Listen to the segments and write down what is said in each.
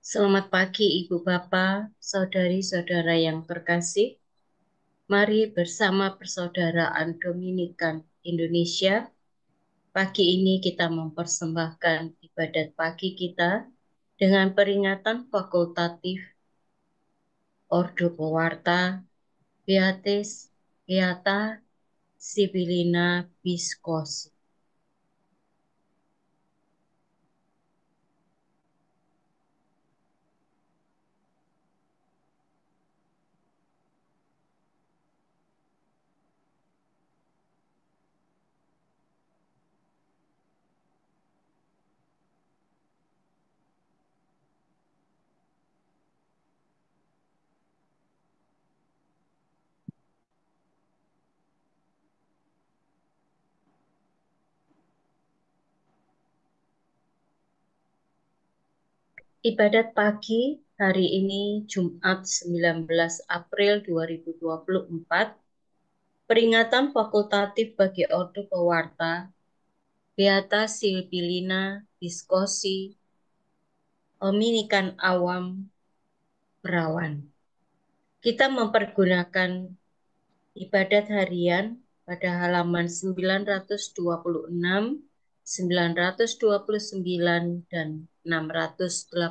Selamat pagi Ibu Bapak, saudari-saudara yang terkasih. Mari bersama Persaudaraan Dominikan Indonesia. Pagi ini kita mempersembahkan ibadat pagi kita dengan peringatan fakultatif Ordo Pewarta Beates Beata Sibilina Viscosi. Ibadat pagi hari ini Jumat 19 April 2024, peringatan fakultatif bagi Ordo Pewarta Beata Silpilina Viscosi Dominikan Awam Perawan. Kita mempergunakan ibadat harian pada halaman 926, 929, dan 682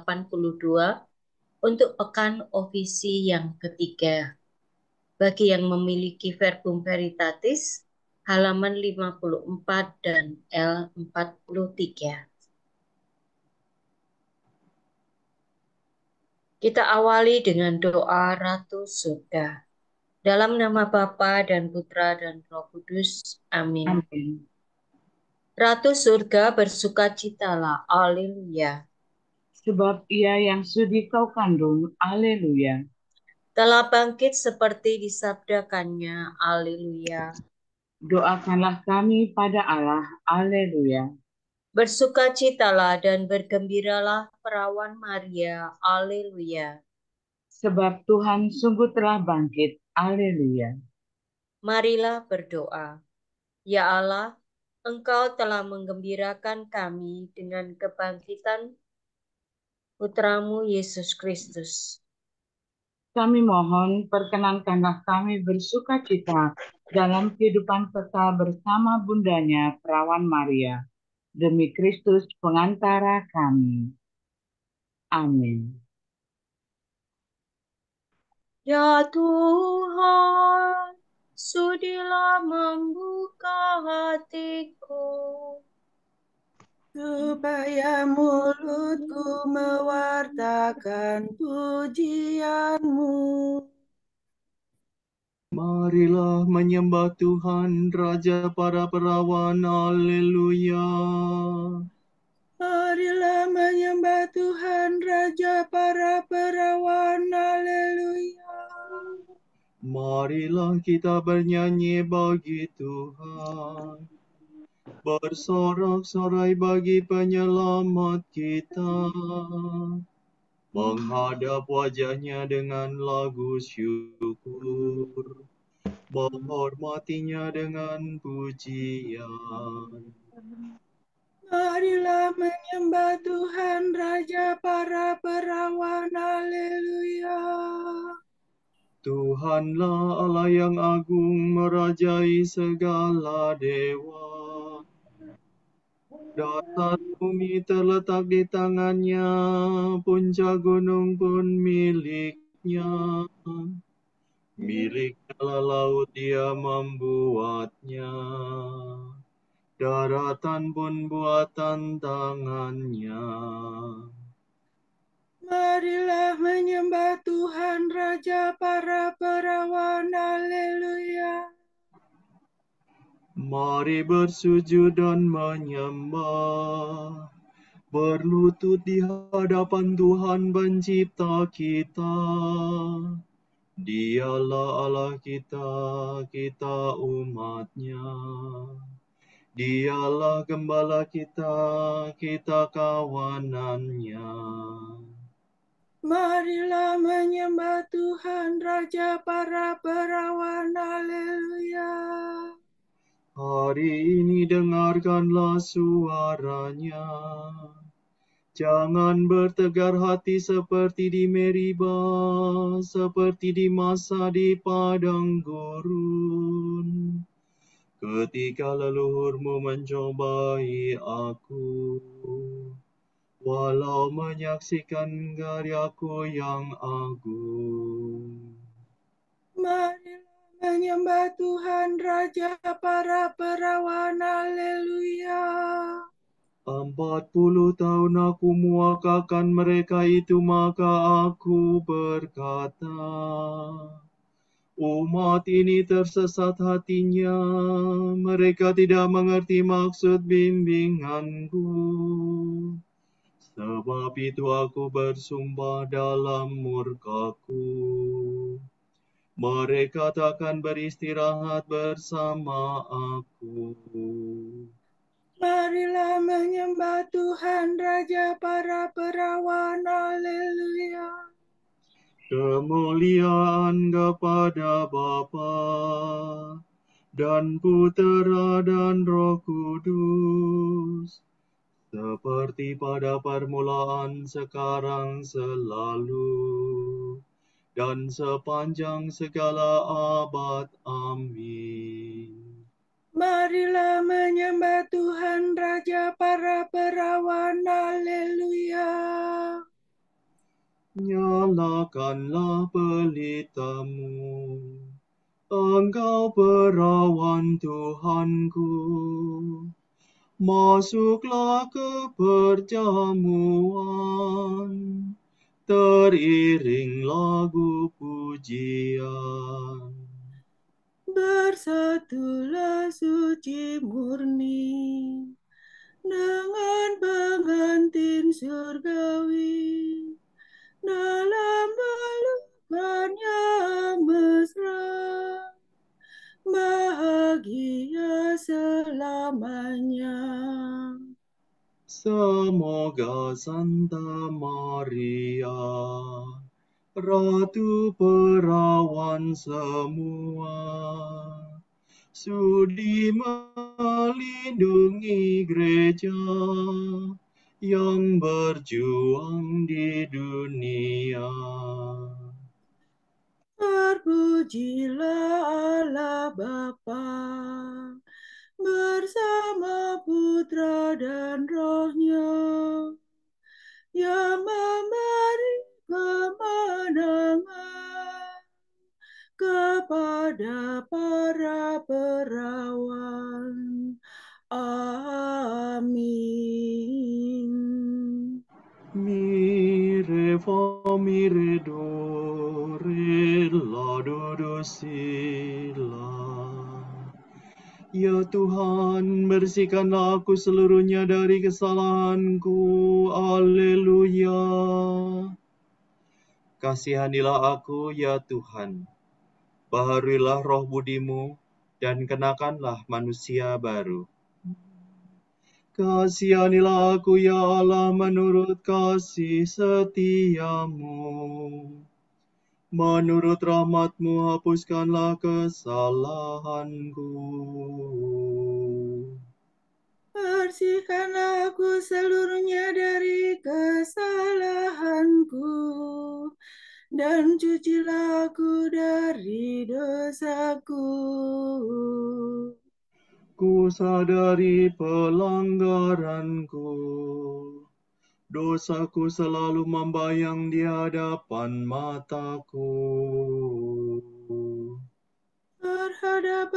untuk pekan ofisi yang ketiga. Bagi yang memiliki Verbum Veritatis, halaman 54 dan L43. Kita awali dengan doa Ratu Surga. Dalam nama Bapa dan Putra dan Roh Kudus. Amin. Amin. Ratu Surga bersukacitalah. Haleluya. Sebab ia yang sudi kau kandung, haleluya. Telah bangkit seperti disabdakannya. Haleluya. Doakanlah kami pada Allah, haleluya. Bersukacitalah dan bergembiralah perawan Maria. Haleluya. Sebab Tuhan sungguh telah bangkit, haleluya. Marilah berdoa. Ya Allah, Engkau telah menggembirakan kami dengan kebangkitan Putramu Yesus Kristus. Kami mohon perkenankanlah kami bersukacita dalam kehidupan kekal bersama bundanya perawan Maria, demi Kristus pengantara kami. Amin. Ya Tuhan, sudilah membuka hatiku, supaya mulutku mewartakan pujian-Mu. Marilah menyembah Tuhan, Raja para perawan, haleluya. Marilah menyembah Tuhan, Raja para perawan, haleluya. Marilah kita bernyanyi bagi Tuhan, bersorak-sorai bagi penyelamat kita, menghadap wajahnya dengan lagu syukur, menghormatinya dengan pujian. Marilah menyembah Tuhan, Raja para perawan, haleluya. Tuhanlah Allah yang agung, merajai segala dewa. Dasar bumi terletak di tangannya, puncak gunung pun miliknya. Miliknya laut, dia membuatnya. Daratan pun buatan tangannya. Marilah menyembah Tuhan, Raja para perawan, haleluya. Mari bersujud dan menyembah, berlutut di hadapan Tuhan pencipta kita. Dialah Allah kita, kita umatnya. Dialah gembala kita, kita kawanannya. Marilah menyembah Tuhan, Raja para perawan, haleluya. Hari ini dengarkanlah suaranya. Jangan bertegar hati seperti di Meribah, seperti di masa di padang gurun, ketika leluhurmu mencobai aku, walau menyaksikan karyaku yang agung. Marilah menyembah Tuhan Raja para perawan, haleluya. 40 tahun aku muakakan mereka itu, maka aku berkata, umat ini tersesat hatinya, mereka tidak mengerti maksud bimbinganku. Sebab itu aku bersumpah dalam murkaku, mereka takkan beristirahat bersama aku. Marilah menyembah Tuhan Raja para perawan, haleluya. Kemuliaan kepada Bapa dan Putera dan Roh Kudus, seperti pada permulaan, sekarang, selalu, dan sepanjang segala abad. Amin. Marilah menyembah Tuhan Raja para perawan, haleluya. Nyalakanlah pelitamu, engkau perawan Tuhanku. Masuklah ke perjamuan, teriring lagu pujian. Bersatulah suci murni dengan pengantin surgawi dalam pelukannya mesra, bahagia selamanya. Semoga Santa Maria, Ratu perawan semua, sudi melindungi gereja yang berjuang di dunia. Terpujilah Allah Bapa bersama Putra dan Roh-Nya, yang memberi kemenangan kepada para perawan. Amin. Mire fa mire do re la do si la. Ya Tuhan, bersihkanlah aku seluruhnya dari kesalahanku. Haleluya. Kasihanilah aku, ya Tuhan. Baharuilah roh budimu, dan kenakanlah manusia baru. Kasihanilah aku, ya Allah, menurut kasih setiamu. Menurut rahmat-Mu, hapuskanlah kesalahanku. Bersihkanlah aku seluruhnya dari kesalahanku, dan cucilah aku dari dosaku. Ku sadari pelanggaranku, dosaku selalu membayang di hadapan mataku. Terhadap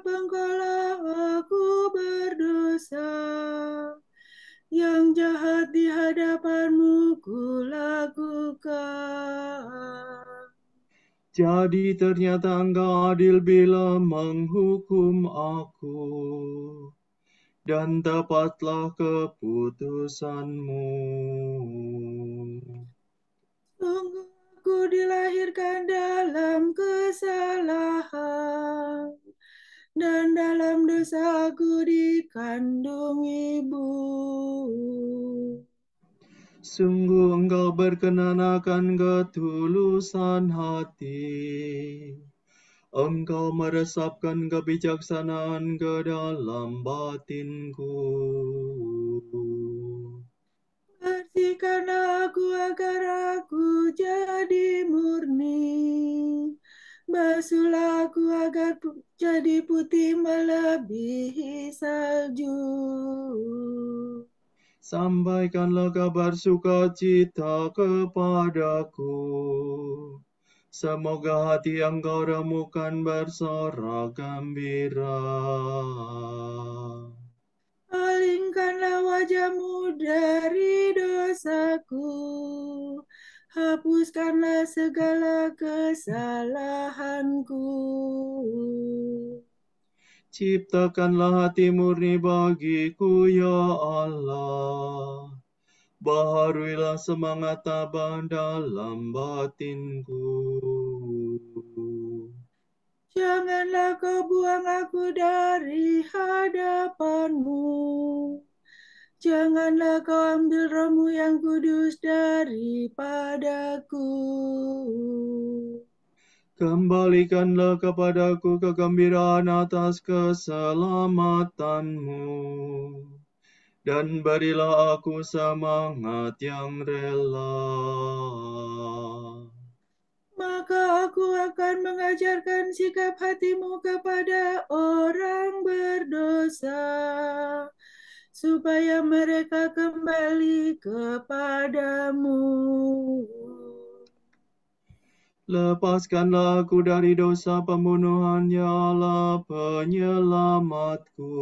Engkaulah aku berdosa, yang jahat di hadapan-Mu kulakukan. Jadi ternyata Engkau adil bila menghukum aku, dan tepatlah keputusan-Mu. Sungguh aku dilahirkan dalam kesalahan, dan dalam dosa aku dikandung ibu. Sungguh Engkau berkenan akan ketulusan hati. Engkau meresapkan kebijaksanaan ke dalam batinku. Bersihkanlah aku agar aku jadi murni. Basuhlah aku agar jadi putih melebihi salju. Sampaikanlah kabar sukacita kepadaku. Semoga hati engkau remukan bersorak gembira. Palingkanlah wajahmu dari dosaku. Hapuskanlah segala kesalahanku. Ciptakanlah hati murni bagiku, ya Allah. Baharuilah semangat tabah dalam batinku. Janganlah kau buang aku dari hadapanmu. Janganlah kau ambil rohmu yang kudus daripadaku. Kembalikanlah kepadaku kegembiraan atas keselamatanmu. Dan berilah aku semangat yang rela. Maka aku akan mengajarkan sikap hatimu kepada orang berdosa, supaya mereka kembali kepadamu. Lepaskanlah aku dari dosa pembunuhan, ya Allah penyelamatku.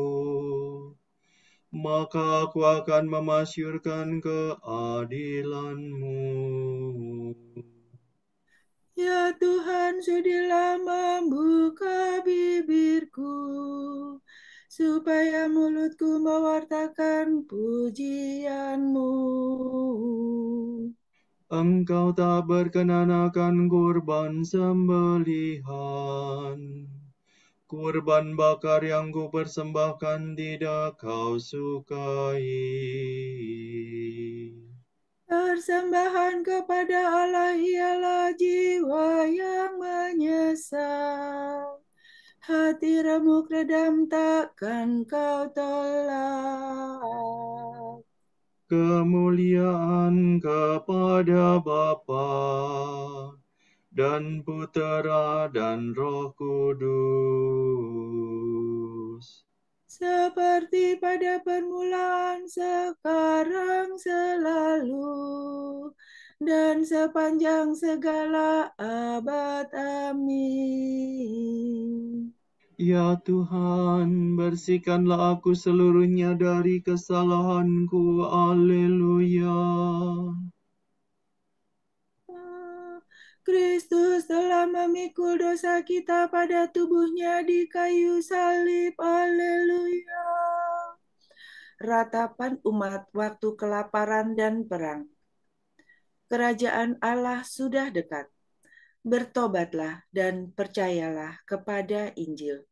Maka aku akan memasyurkan keadilan-Mu. Ya Tuhan, sudilah membuka bibirku, supaya mulutku mewartakan pujian-Mu. Engkau tak berkenan akan kurban sembelihan. Kurban bakar yang kupersembahkan tidak kau sukai. Persembahan kepada Allah ialah jiwa yang menyesal. Hati remuk redam takkan kau tolak. Kemuliaan kepada Bapa dan Putera dan Roh Kudus. Seperti pada permulaan, sekarang, selalu, dan sepanjang segala abad. Amin. Ya Tuhan, bersihkanlah aku seluruhnya dari kesalahanku. Haleluya. Kristus telah memikul dosa kita pada tubuhnya di kayu salib. Haleluya. Ratapan umat waktu kelaparan dan perang. Kerajaan Allah sudah dekat. Bertobatlah dan percayalah kepada Injil.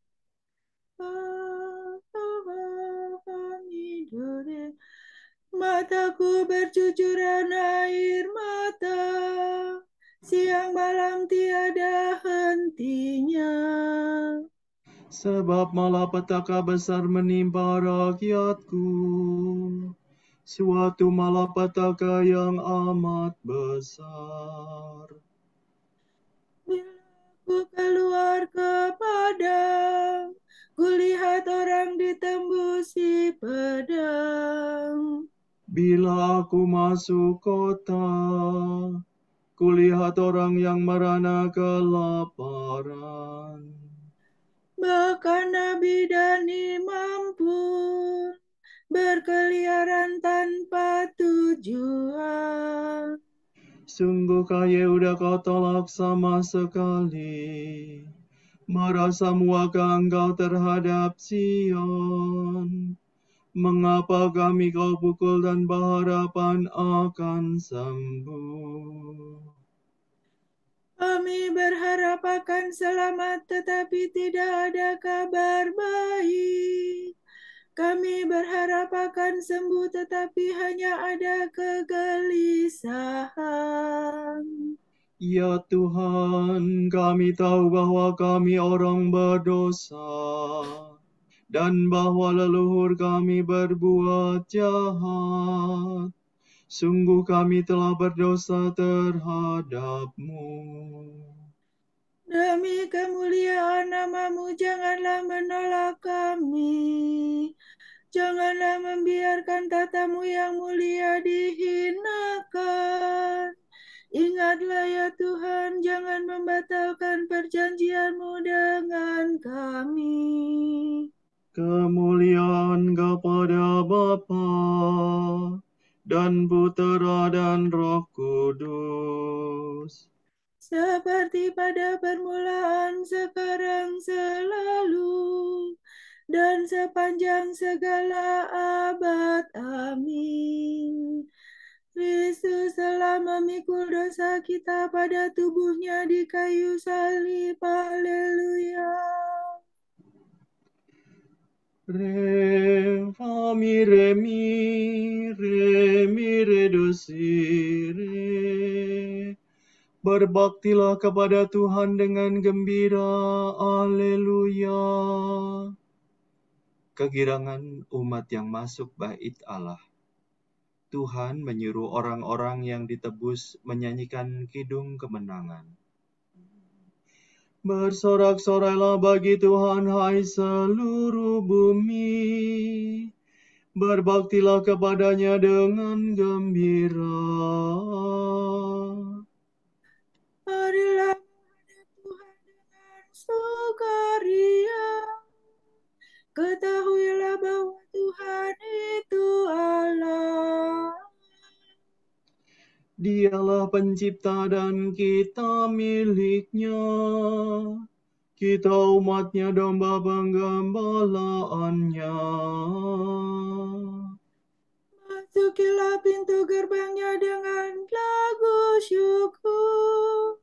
Mataku bercucuran air mata, siang malam tiada hentinya. Sebab malapetaka besar menimpa rakyatku, suatu malapetaka yang amat besar. Bila aku keluar ke padang, kulihat orang ditembusi pedang. Bila aku masuk kota, kulihat orang yang merana kelaparan. Bahkan nabi dan imam pun berkeliaran tanpa tujuan. Sungguh Yehuda kau tolak sama sekali. Merasa muaka engkau terhadap Sion. Mengapa kami kau pukul dan berharapan akan sembuh? Kami berharap akan selamat, tetapi tidak ada kabar baik. Kami berharap akan sembuh, tetapi hanya ada kegelisahan. Ya Tuhan, kami tahu bahwa kami orang berdosa, dan bahwa leluhur kami berbuat jahat. Sungguh kami telah berdosa terhadap-Mu. Demi kemuliaan nama-Mu, janganlah menolak kami. Janganlah membiarkan tata-Mu yang mulia dihinakan. Ingatlah ya Tuhan, jangan membatalkan perjanjian-Mu dengan kami. Kemuliaan kepada Bapa dan Putera dan Roh Kudus. Seperti pada permulaan, sekarang, selalu, dan sepanjang segala abad. Amin. Kristus telah memikul dosa kita pada tubuhnya di kayu salib. Haleluya. Re redosire. Berbaktilah kepada Tuhan dengan gembira. Haleluya. Kegirangan umat yang masuk bait Allah. Tuhan menyuruh orang-orang yang ditebus menyanyikan kidung kemenangan. Bersorak-sorailah bagi Tuhan, hai seluruh bumi. Berbaktilah kepadanya dengan gembira. Marilah menghadap Tuhan dengan sukaria. Ketahuilah bahwa Tuhan itu Allah. Dialah pencipta dan kita miliknya. Kita umatnya, domba penggembalaannya. Masukilah pintu gerbangnya dengan lagu syukur.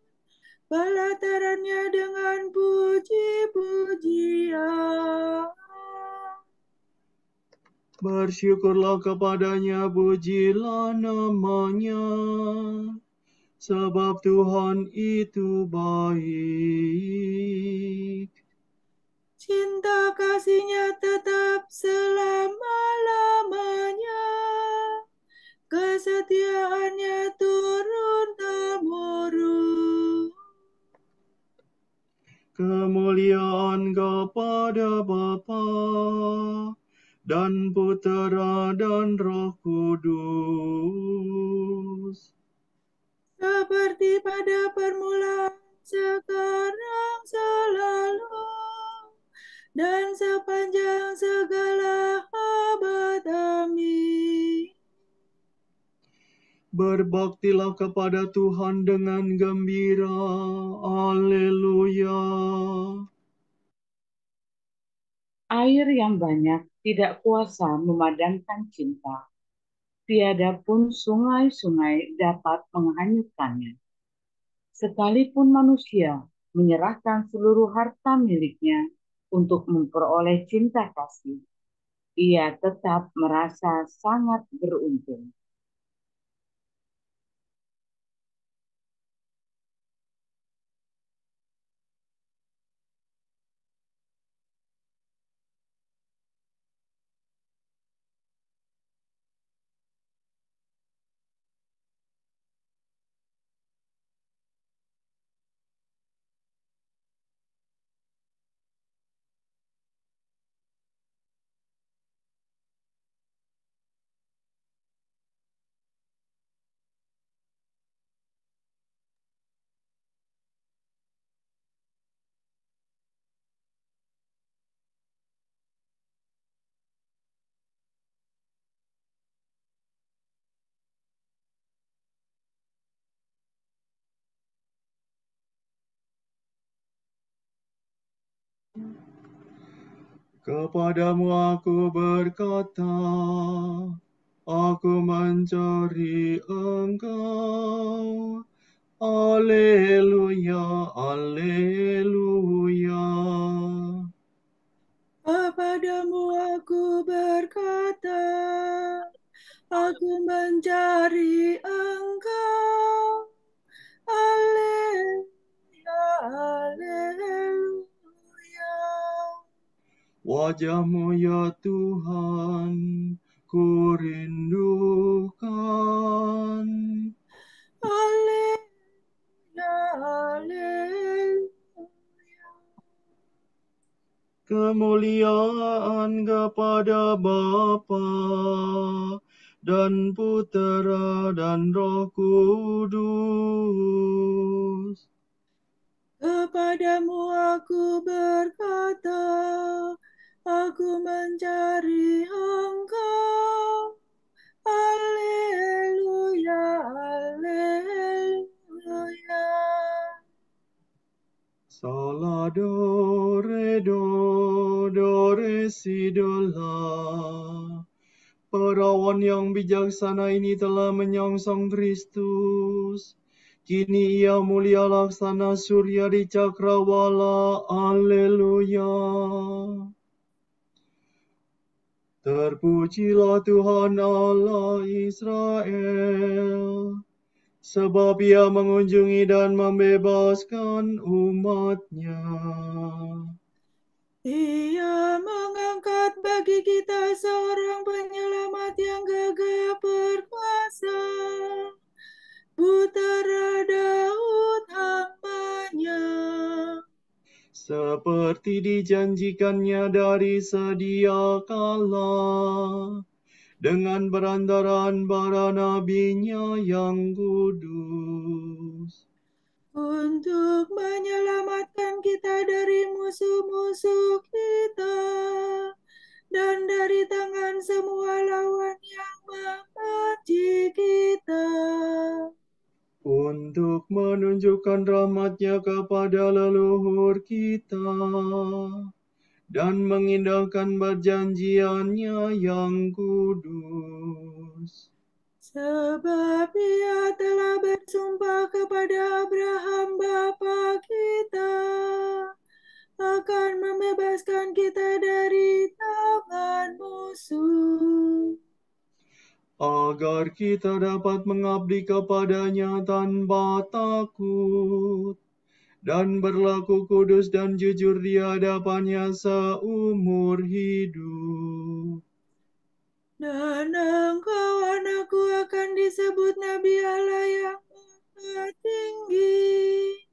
Pelatarannya dengan puji-pujian. Bersyukurlah kepadanya, pujilah namanya. Sebab Tuhan itu baik. Cinta kasihnya tetap selama-lamanya. Kesetiaannya turun-temurun. Kemuliaan kepada Bapa dan Putera dan Roh Kudus. Seperti pada permulaan, sekarang, selalu, dan sepanjang segala abad. Amin. Berbaktilah kepada Tuhan dengan gembira. Haleluya. Air yang banyak tidak kuasa memadamkan cinta. Tiada pun sungai-sungai dapat menghanyutkannya. Sekalipun manusia menyerahkan seluruh harta miliknya untuk memperoleh cinta kasih, ia tetap merasa sangat beruntung. Kepadamu aku berkata, aku mencari Engkau. Haleluya, haleluya. Kepadamu aku berkata, aku mencari Engkau. Haleluya, haleluya. Wajah-Mu ya Tuhan, ku ku rindukan. Haleluya, haleluya. Kemuliaan kepada Bapa dan Putera dan Roh Kudus. Kepadamu aku berkata, aku mencari Engkau. Haleluya, haleluya. Sola do re si do la. Perawan yang bijaksana ini telah menyongsong Kristus. Kini ia mulia laksana surya di cakrawala. Haleluya. Terpujilah Tuhan Allah Israel, sebab ia mengunjungi dan membebaskan umat-Nya. Ia mengangkat bagi kita seorang penyelamat yang gagah perkasa, Putera Daud hamba-Nya. Seperti dijanjikannya dari sedia kala, dengan perantaraan para nabi-Nya yang kudus. Untuk menyelamatkan kita dari musuh-musuh kita dan dari tangan semua lawan yang membenci kita. Untuk menunjukkan rahmat-Nya kepada leluhur kita dan mengindahkan perjanjian-Nya yang kudus. Sebab ia telah bersumpah kepada Abraham bapa kita akan membebaskan kita dari tangan musuh, Agar kita dapat mengabdi kepada-Nya tanpa takut dan berlaku kudus dan jujur di hadapan-Nya seumur hidup. dan engkau anakku akan disebut Nabi Allah yang Maha Tinggi,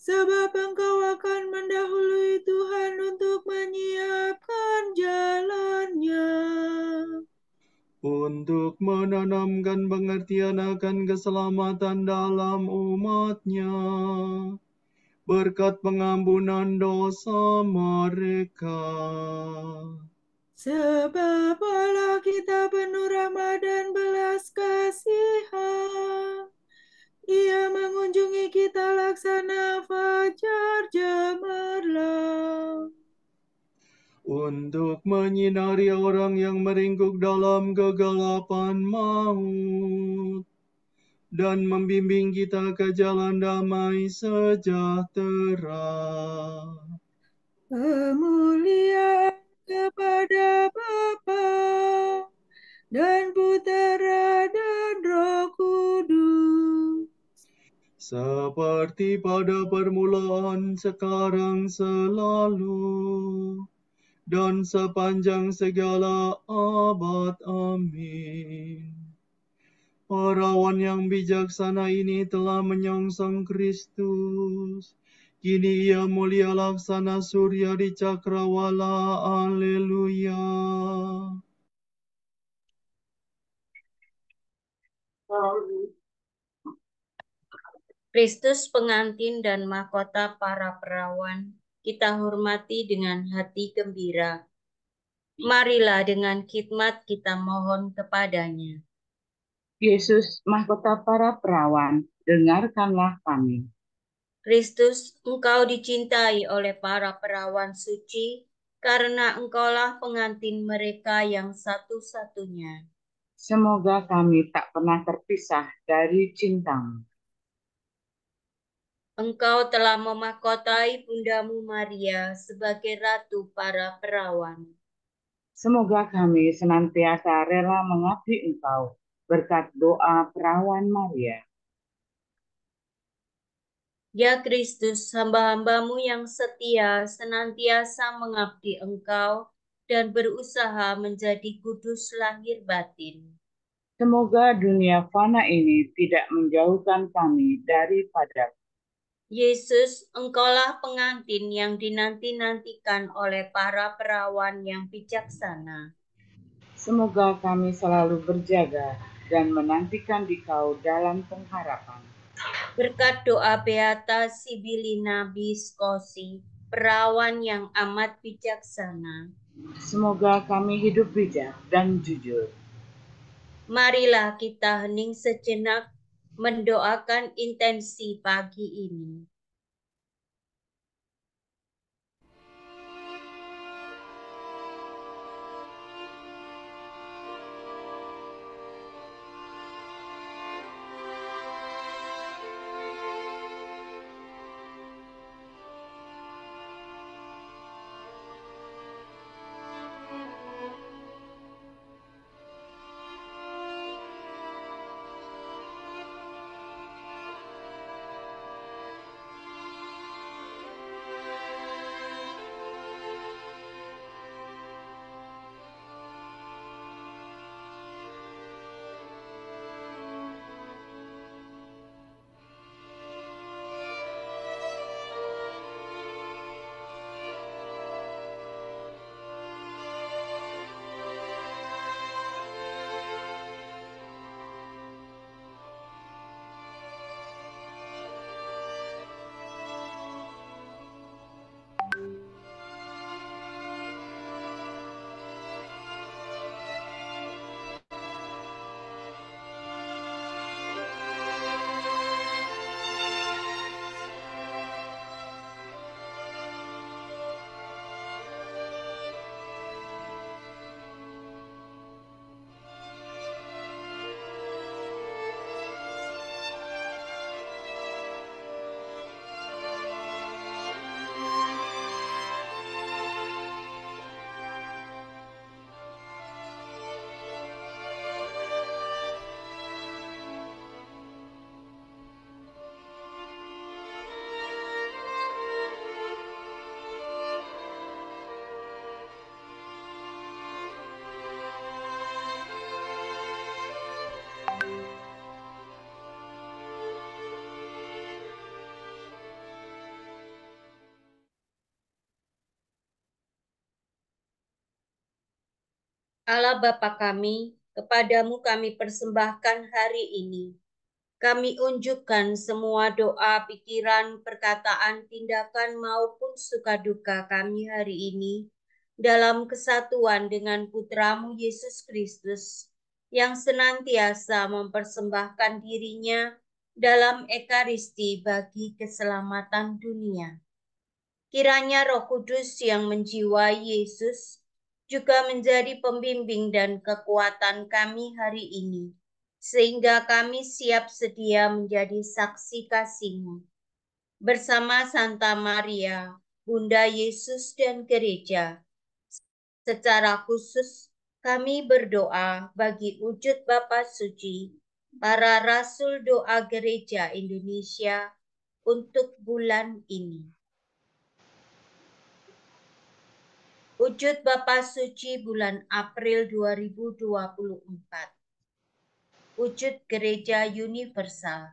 sebab engkau akan mendahului Tuhan untuk menyiapkan jalannya, Untuk menanamkan pengertian akan keselamatan dalam umat-Nya, berkat pengampunan dosa mereka. sebab Allah kita penuh rahmat dan belas kasihan. Ia mengunjungi kita laksana fajar gemerlap, Untuk menyinari orang yang meringkuk dalam kegelapan maut, dan membimbing kita ke jalan damai sejahtera. kemuliaan kepada Bapa dan Putera dan Roh Kudus, Seperti pada permulaan, sekarang, selalu, dan sepanjang segala abad. Amin. Perawan yang bijaksana ini telah menyongsong Kristus. Kini ia mulia laksana surya di cakrawala. Haleluya. Kristus pengantin dan mahkota para perawan, kita hormati dengan hati gembira. Marilah dengan khidmat kita mohon kepadanya. Yesus, mahkota para perawan, dengarkanlah kami. Kristus, engkau dicintai oleh para perawan suci, karena engkaulah pengantin mereka yang satu-satunya. Semoga kami tak pernah terpisah dari cintamu. Engkau telah memahkotai bundamu Maria sebagai ratu para perawan. Semoga kami senantiasa rela mengabdi Engkau berkat doa perawan Maria. Ya Kristus, hamba-hambamu yang setia senantiasa mengabdi Engkau dan berusaha menjadi kudus lahir batin. Semoga dunia fana ini tidak menjauhkan kami daripada Yesus, Engkaulah pengantin yang dinanti-nantikan oleh para perawan yang bijaksana. Semoga kami selalu berjaga dan menantikan Dikau dalam pengharapan. Berkat doa Beata Sibilina Biskosi, perawan yang amat bijaksana. Semoga kami hidup bijak dan jujur. Marilah kita hening sejenak mendoakan intensi pagi ini. Allah Bapa kami, kepadamu kami persembahkan hari ini. Kami unjukkan semua doa, pikiran, perkataan, tindakan maupun suka-duka kami hari ini dalam kesatuan dengan Putramu Yesus Kristus yang senantiasa mempersembahkan dirinya dalam Ekaristi bagi keselamatan dunia. Kiranya Roh Kudus yang menjiwai Yesus juga menjadi pembimbing dan kekuatan kami hari ini, sehingga kami siap sedia menjadi saksi kasih-Mu. Bersama Santa Maria, Bunda Yesus dan Gereja, secara khusus kami berdoa bagi wujud Bapa Suci, para Rasul Doa Gereja Indonesia untuk bulan ini. Wujud Bapa Suci bulan April 2024. Wujud Gereja Universal.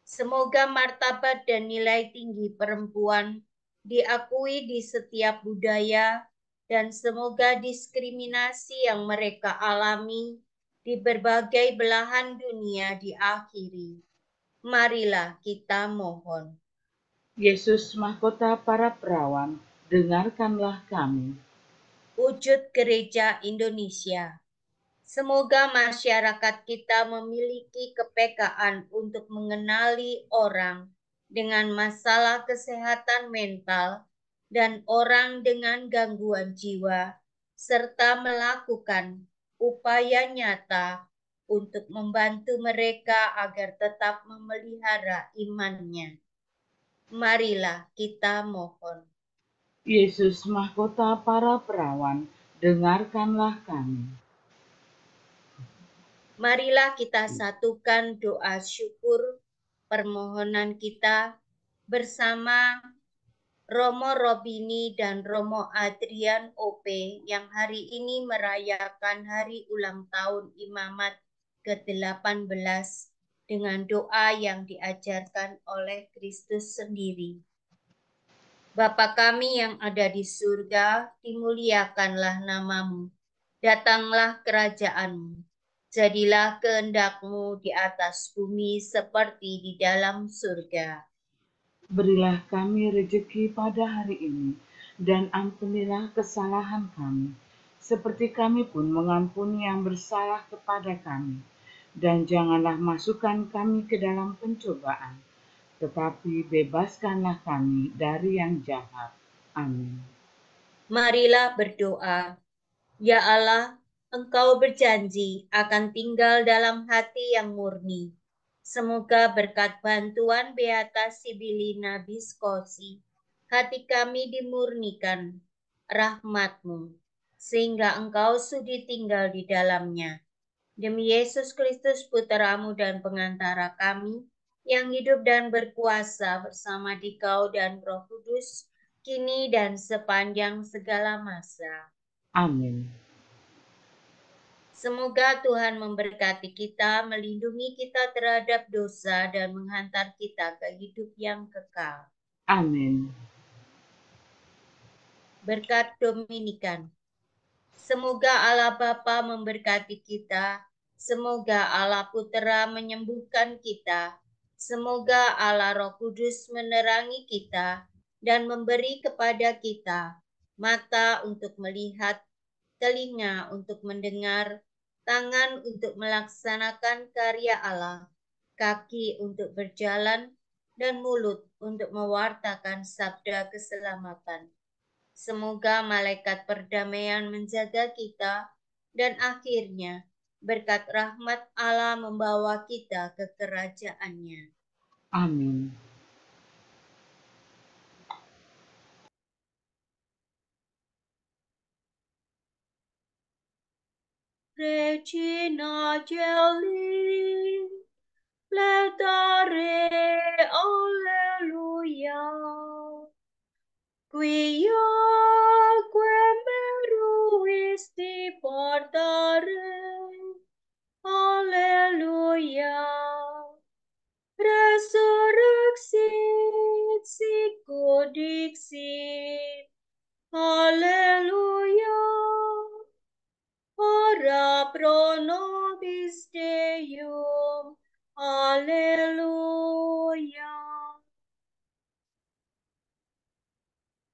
Semoga martabat dan nilai tinggi perempuan diakui di setiap budaya dan semoga diskriminasi yang mereka alami di berbagai belahan dunia diakhiri. Marilah kita mohon. Yesus Mahkota para perawan, dengarkanlah kami. Wujud Gereja Indonesia. Semoga masyarakat kita memiliki kepekaan untuk mengenali orang dengan masalah kesehatan mental dan orang dengan gangguan jiwa, serta melakukan upaya nyata untuk membantu mereka agar tetap memelihara imannya. Marilah kita mohon. Yesus Mahkota para perawan, dengarkanlah kami. Marilah kita satukan doa syukur permohonan kita bersama Romo Robini dan Romo Adrian OP yang hari ini merayakan hari ulang tahun imamat ke-18 dengan doa yang diajarkan oleh Kristus sendiri. Bapa kami yang ada di surga, dimuliakanlah namamu. Datanglah kerajaanmu. Jadilah kehendak-Mu di atas bumi seperti di dalam surga. Berilah kami rejeki pada hari ini, dan ampunilah kesalahan kami, seperti kami pun mengampuni yang bersalah kepada kami. Dan janganlah masukkan kami ke dalam pencobaan, tetapi bebaskanlah kami dari yang jahat. Amin. Marilah berdoa. Ya Allah, Engkau berjanji akan tinggal dalam hati yang murni. Semoga berkat bantuan Beata Sibilina Biskosi, hati kami dimurnikan rahmat-Mu, sehingga Engkau sudi tinggal di dalamnya. Demi Yesus Kristus, Putra-Mu dan pengantara kami, yang hidup dan berkuasa bersama Dikau dan Roh Kudus, kini dan sepanjang segala masa. Amin. Semoga Tuhan memberkati kita, melindungi kita terhadap dosa, dan menghantar kita ke hidup yang kekal. Amin. Berkat Dominikan. Semoga Allah Bapa memberkati kita, semoga Allah Putera menyembuhkan kita, semoga Allah Roh Kudus menerangi kita dan memberi kepada kita mata untuk melihat, telinga untuk mendengar, tangan untuk melaksanakan karya Allah, kaki untuk berjalan, dan mulut untuk mewartakan sabda keselamatan. Semoga malaikat perdamaian menjaga kita, dan akhirnya berkat rahmat Allah membawa kita ke kerajaan-Nya. Amin. Regina Celi, Letare, Alleluia. Quia